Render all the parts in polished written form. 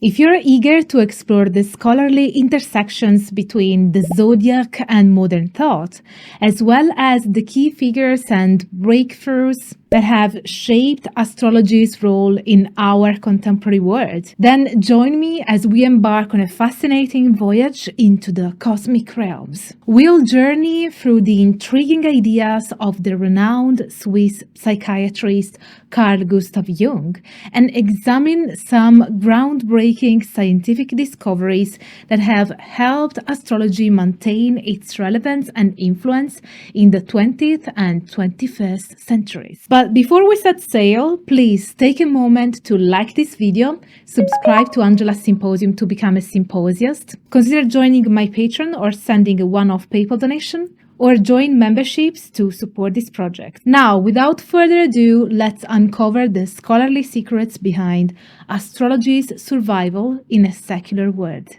If you're eager to explore the scholarly intersections between the zodiac and modern thought, as well as the key figures and breakthroughs that have shaped astrology's role in our contemporary world, then join me as we embark on a fascinating voyage into the cosmic realms. We'll journey through the intriguing ideas of the renowned Swiss psychiatrist Carl Gustav Jung and examine some groundbreaking scientific discoveries that have helped astrology maintain its relevance and influence in the 20th and 21st centuries. But before we set sail, please take a moment to like this video, subscribe to Angela's Symposium to become a symposiast, consider joining my Patreon or sending a one-off PayPal donation, or join memberships to support this project. Now, without further ado, let's uncover the scholarly secrets behind astrology's survival in a secular world.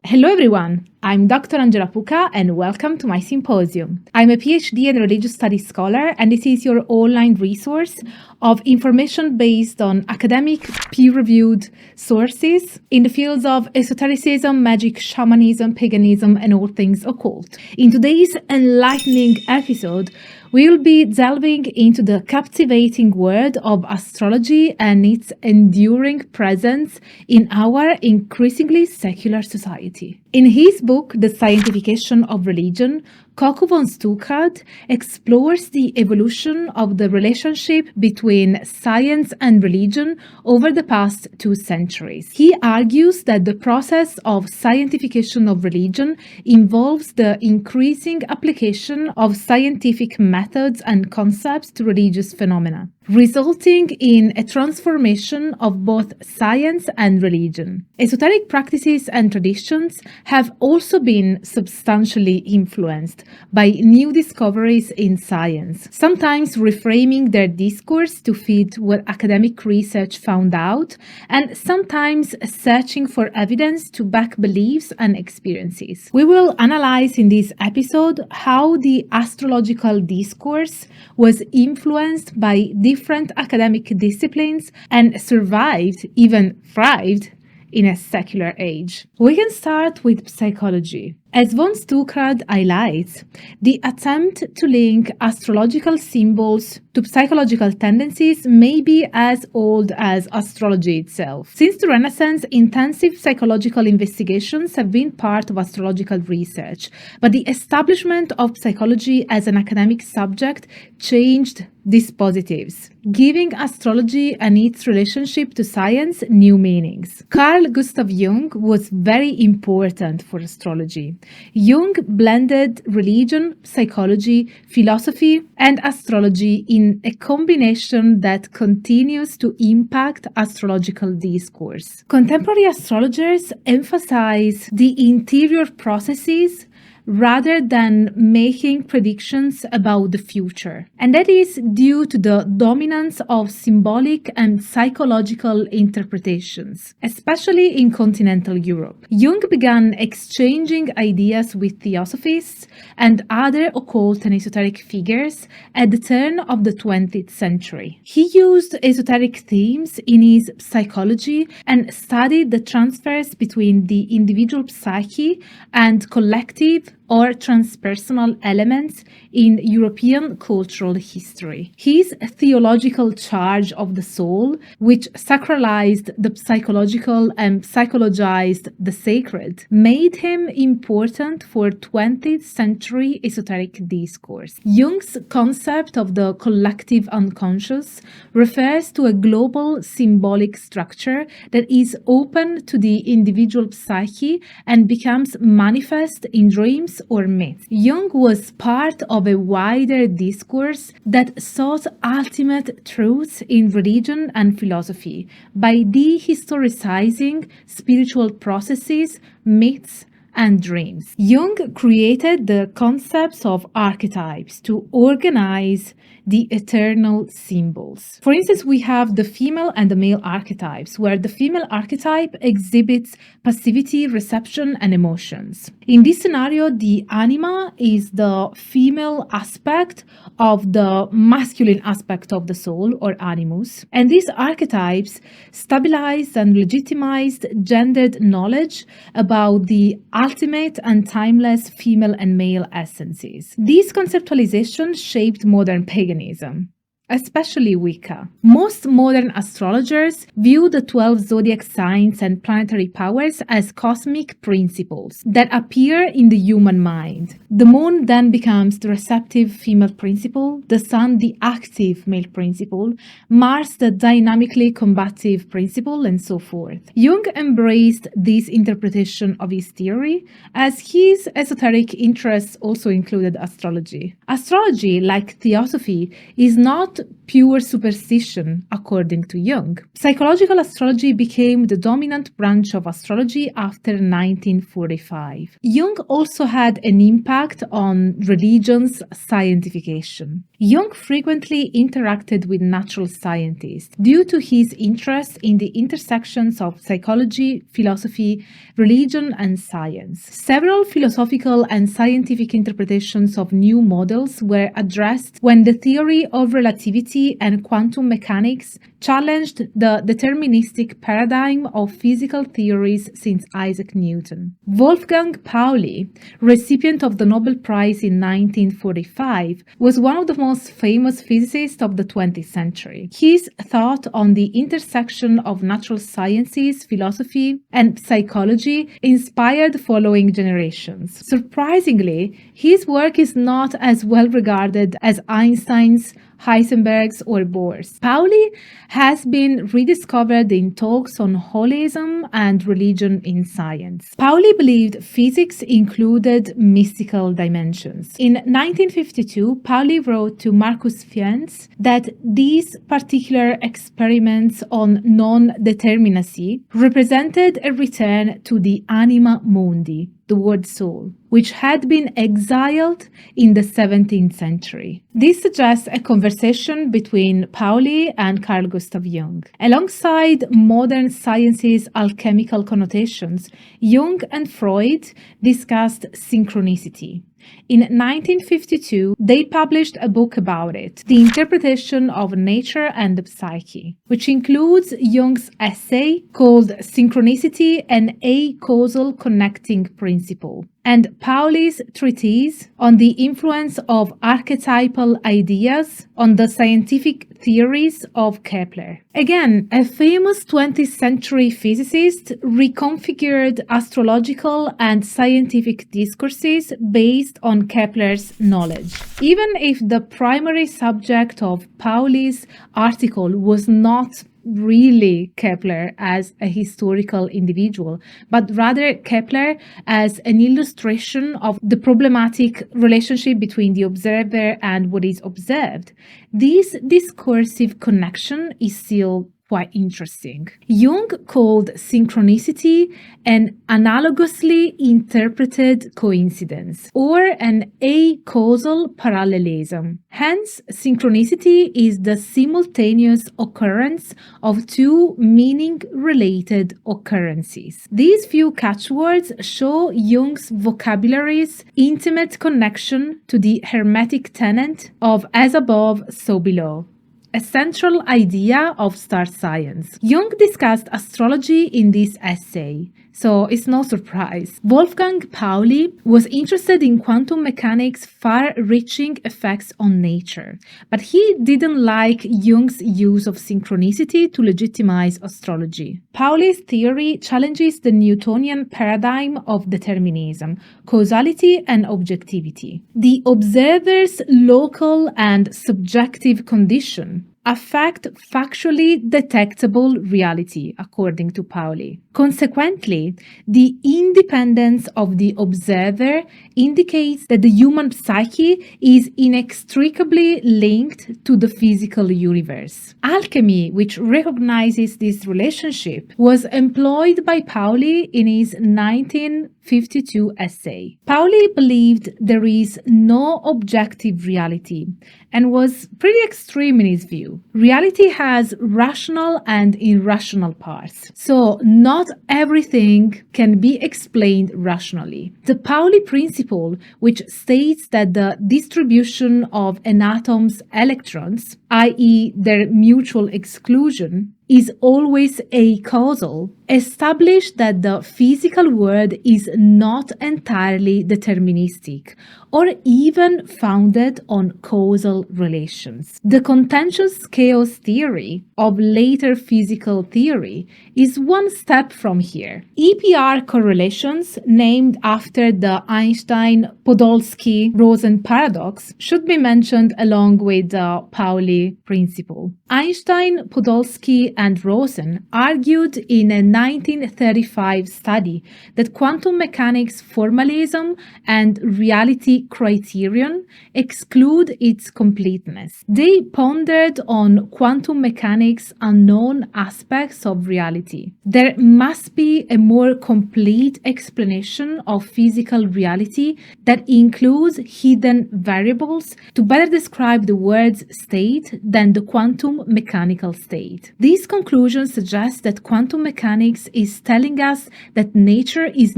Hello everyone, I'm Dr. Angela Puca and welcome to my symposium. I'm a PhD and religious studies scholar, and this is your online resource of information based on academic, peer-reviewed sources in the fields of esotericism, magic, shamanism, paganism, and all things occult. In today's enlightening episode, we'll be delving into the captivating world of astrology and its enduring presence in our increasingly secular society. In his book, The Scientification of Religion, Koku von Stuckrad explores the evolution of the relationship between science and religion over the past 2 centuries. He argues that the process of scientification of religion involves the increasing application of scientific methods and concepts to religious phenomena, resulting in a transformation of both science and religion. Esoteric practices and traditions have also been substantially influenced by new discoveries in science, sometimes reframing their discourse to fit what academic research found out, and sometimes searching for evidence to back beliefs and experiences. We will analyze in this episode how the astrological discourse was influenced by different academic disciplines and survived, even thrived, in a secular age. We can start with psychology. As von Stuckrad highlights, the attempt to link astrological symbols to psychological tendencies may be as old as astrology itself. Since the Renaissance, intensive psychological investigations have been part of astrological research, but the establishment of psychology as an academic subject changed these positives, giving astrology and its relationship to science new meanings. Carl Gustav Jung was very important for astrology. Jung blended religion, psychology, philosophy, and astrology in a combination that continues to impact astrological discourse. Contemporary astrologers emphasize the interior processes rather than making predictions about the future. And that is due to the dominance of symbolic and psychological interpretations, especially in continental Europe. Jung began exchanging ideas with theosophists and other occult and esoteric figures at the turn of the 20th century. He used esoteric themes in his psychology and studied the transfers between the individual psyche and collective or transpersonal elements in European cultural history. His theological charge of the soul, which sacralized the psychological and psychologized the sacred, made him important for 20th century esoteric discourse. Jung's concept of the collective unconscious refers to a global symbolic structure that is open to the individual psyche and becomes manifest in dreams or myths. Jung was part of a wider discourse that sought ultimate truths in religion and philosophy by dehistoricizing spiritual processes, myths, and dreams. Jung created the concepts of archetypes to organize the eternal symbols. For instance, we have the female and the male archetypes, where the female archetype exhibits passivity, reception, and emotions. In this scenario, the anima is the female aspect of the masculine aspect of the soul, or animus. And these archetypes stabilized and legitimized gendered knowledge about the ultimate and timeless female and male essences. These conceptualizations shaped modern paganism, especially Wicca. Most modern astrologers view the 12 zodiac signs and planetary powers as cosmic principles that appear in the human mind. The moon then becomes the receptive female principle, the sun the active male principle, Mars the dynamically combative principle, and so forth. Jung embraced this interpretation of his theory, as his esoteric interests also included astrology. Astrology, like theosophy, is not pure superstition, according to Jung. Psychological astrology became the dominant branch of astrology after 1945. Jung also had an impact on religion's scientification. Jung frequently interacted with natural scientists due to his interest in the intersections of psychology, philosophy, religion, and science. Several philosophical and scientific interpretations of new models were addressed when the theory of relativity and quantum mechanics challenged the deterministic paradigm of physical theories since Isaac Newton. Wolfgang Pauli, recipient of the Nobel Prize in 1945, was one of the most famous physicists of the 20th century. His thought on the intersection of natural sciences, philosophy, and psychology inspired following generations. Surprisingly, his work is not as well regarded as Einstein's, Heisenberg's, or Bohr's. Pauli has been rediscovered in talks on holism and religion in science. Pauli believed physics included mystical dimensions. In 1952, Pauli wrote to Marcus Fiennes that these particular experiments on non-determinacy represented a return to the anima mundi, the word soul, which had been exiled in the 17th century. This suggests a conversation between Pauli and Carl Gustav Jung. Alongside modern science's alchemical connotations, Jung and Freud discussed synchronicity. In 1952, they published a book about it, The Interpretation of Nature and the Psyche, which includes Jung's essay called Synchronicity and a Causal Connecting Principle, and Pauli's treatise on the influence of archetypal ideas on the scientific theories of Kepler. Again, a famous 20th century physicist reconfigured astrological and scientific discourses based on Kepler's knowledge. Even if the primary subject of Pauli's article was not really Kepler as a historical individual, but rather Kepler as an illustration of the problematic relationship between the observer and what is observed. This discursive connection is still quite interesting. Jung called synchronicity an analogously interpreted coincidence, or an acausal parallelism. Hence, synchronicity is the simultaneous occurrence of two meaning-related occurrences. These few catchwords show Jung's vocabulary's intimate connection to the Hermetic tenet of as above, so below, a central idea of star science. Jung discussed astrology in this essay, so it's no surprise. Wolfgang Pauli was interested in quantum mechanics' far-reaching effects on nature, but he didn't like Jung's use of synchronicity to legitimize astrology. Pauli's theory challenges the Newtonian paradigm of determinism, causality, and objectivity. The observer's local and subjective condition affect factually detectable reality, according to Pauli. Consequently, the independence of the observer indicates that the human psyche is inextricably linked to the physical universe. Alchemy, which recognizes this relationship, was employed by Pauli in his 1952 essay. Pauli believed there is no objective reality and was pretty extreme in his view. Reality has rational and irrational parts, so not everything can be explained rationally. The Pauli principle, which states that the distribution of an atom's electrons, i.e. their mutual exclusion, is always acausal, established that the physical world is not entirely deterministic or even founded on causal relations. The contentious chaos theory of later physical theory is one step from here. EPR correlations, named after the Einstein-Podolsky-Rosen Paradox, should be mentioned along with the Pauli principle. Einstein-Podolsky and Rosen argued in a 1935 study that quantum mechanics formalism and reality criterion exclude its completeness. They pondered on quantum mechanics' unknown aspects of reality. There must be a more complete explanation of physical reality that includes hidden variables to better describe the world's state than the quantum mechanical state. These conclusions suggest that quantum mechanics is telling us that nature is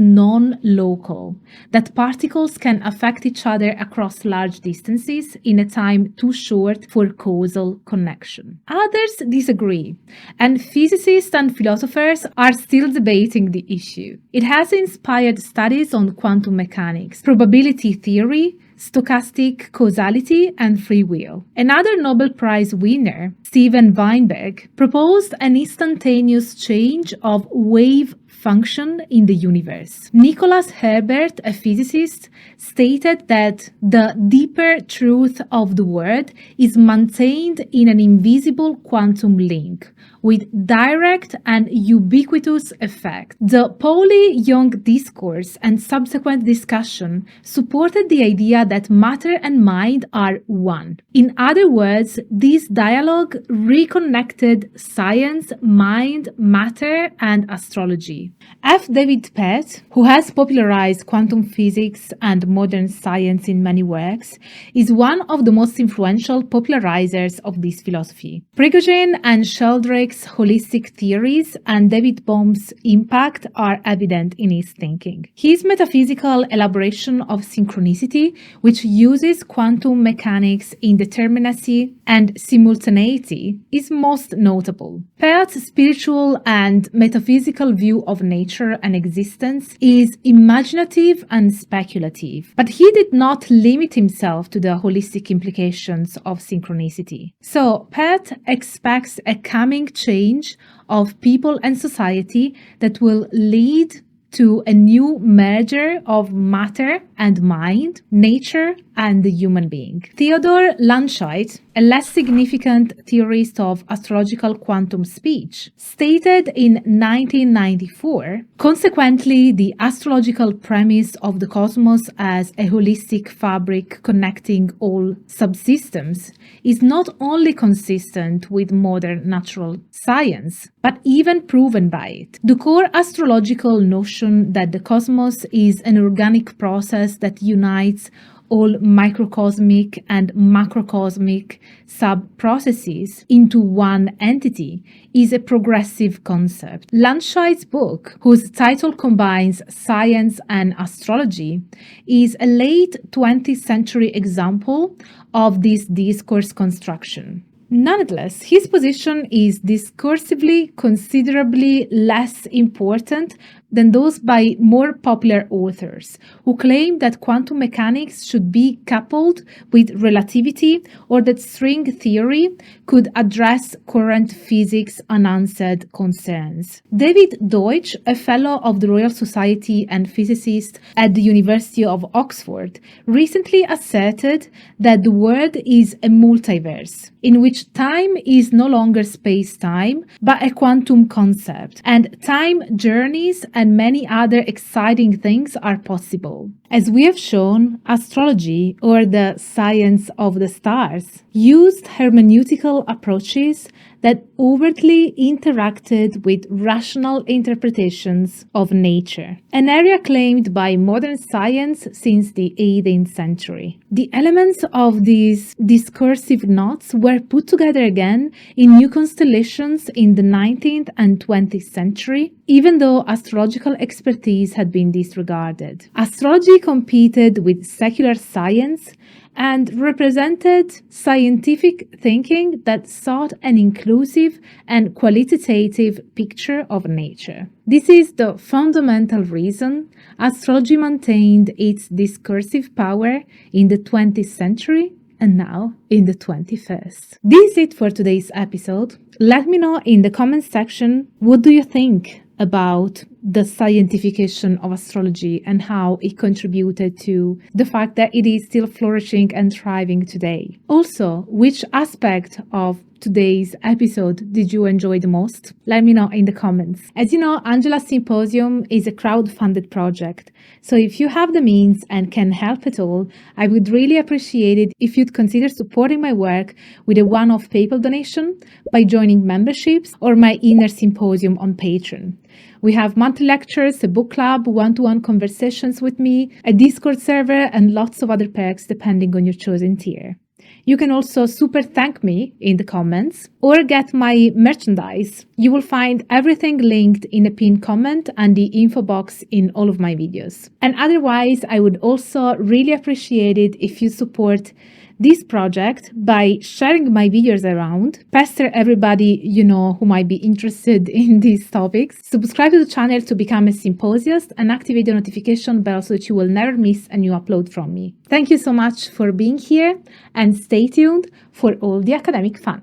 non-local, that particles can affect each other across large distances in a time too short for causal connection. Others disagree, and physicists and philosophers are still debating the issue. It has inspired studies on quantum mechanics, probability theory, stochastic causality, and free will. Another Nobel Prize winner, Steven Weinberg, proposed an instantaneous change of wave function in the universe. Nicholas Herbert, a physicist, stated that the deeper truth of the world is maintained in an invisible quantum link with direct and ubiquitous effect. The Pauli-Jung discourse and subsequent discussion supported the idea that matter and mind are one. In other words, this dialogue reconnected science, mind, matter, and astrology. F. David Pett, who has popularized quantum physics and modern science in many works, is one of the most influential popularizers of this philosophy. Prigogine and Sheldrake's holistic theories and David Bohm's impact are evident in his thinking. His metaphysical elaboration of synchronicity, which uses quantum mechanics, indeterminacy, and simultaneity, is most notable. Pett's spiritual and metaphysical view of nature and existence is imaginative and speculative, but he did not limit himself to the holistic implications of synchronicity. So, Pett expects a coming change of people and society that will lead to a new merger of matter and mind, nature and the human being. Theodor Langscheidt, a less significant theorist of astrological quantum speech, stated in 1994, consequently, the astrological premise of the cosmos as a holistic fabric connecting all subsystems is not only consistent with modern natural science, but even proven by it. The core astrological notion that the cosmos is an organic process that unites all microcosmic and macrocosmic sub-processes into one entity is a progressive concept. Landscheidt's book, whose title combines science and astrology, is a late 20th century example of this discourse construction. Nonetheless, his position is discursively considerably less important than those by more popular authors, who claim that quantum mechanics should be coupled with relativity or that string theory could address current physics' unanswered concerns. David Deutsch, a fellow of the Royal Society and physicist at the University of Oxford, recently asserted that the world is a multiverse, in which time is no longer space-time, but a quantum concept, and time journeys and many other exciting things are possible. As we have shown, astrology, or the science of the stars, used hermeneutical approaches that overtly interacted with rational interpretations of nature, an area claimed by modern science since the 18th century. The elements of these discursive knots were put together again in new constellations in the 19th and 20th century, even though astrological expertise had been disregarded. Astrology competed with secular science and represented scientific thinking that sought an inclusive and qualitative picture of nature. This is the fundamental reason astrology maintained its discursive power in the 20th century and now in the 21st. This is it for today's episode. Let me know in the comments section, what do you think about the scientification of astrology and how it contributed to the fact that it is still flourishing and thriving today. Also, which aspect of today's episode did you enjoy the most? Let me know in the comments. As you know, Angela's Symposium is a crowd-funded project. So if you have the means and can help at all, I would really appreciate it if you'd consider supporting my work with a one-off PayPal donation by joining memberships or my inner symposium on Patreon. We have monthly lectures, a book club, one-to-one conversations with me, a Discord server, and lots of other perks depending on your chosen tier. You can also super thank me in the comments or get my merchandise. You will find everything linked in a pinned comment and the info box in all of my videos. And otherwise, I would also really appreciate it if you support this project by sharing my videos around, pester everybody you know who might be interested in these topics, subscribe to the channel to become a symposiast, and activate the notification bell so that you will never miss a new upload from me. Thank you so much for being here and stay tuned for all the academic fun.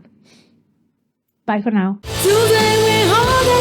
Bye for now. Today we hold